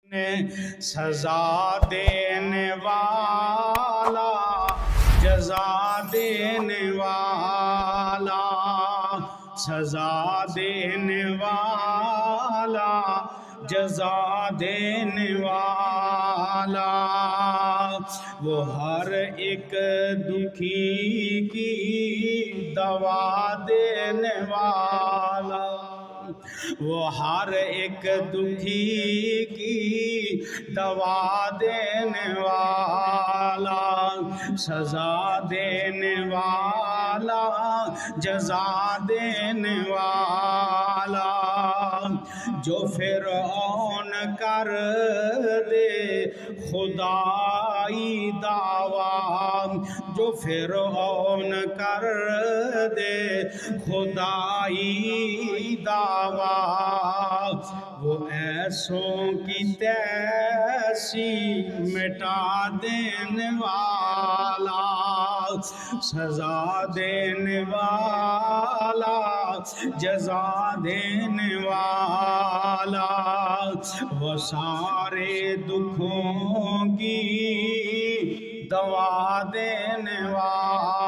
سزا دینے والا، جزا دینے والا، سزا دینے والا، جزا دینے والا، وہ ہر ایک دکھی کی دوا دینے والا، وہ ہر ایک دکھی کی دوا دینے والا، سزا دینے والا، جزا دینے والا، جو فرعون کر دے خدائی دعویٰ، جو فرعون کر دے خدائی دعویٰ، وہ ایسوں کی تیسی مٹا دینے والا، سزا دینے والا، جزا دینے والا، وہ سارے دکھوں کی دوا دینے والا۔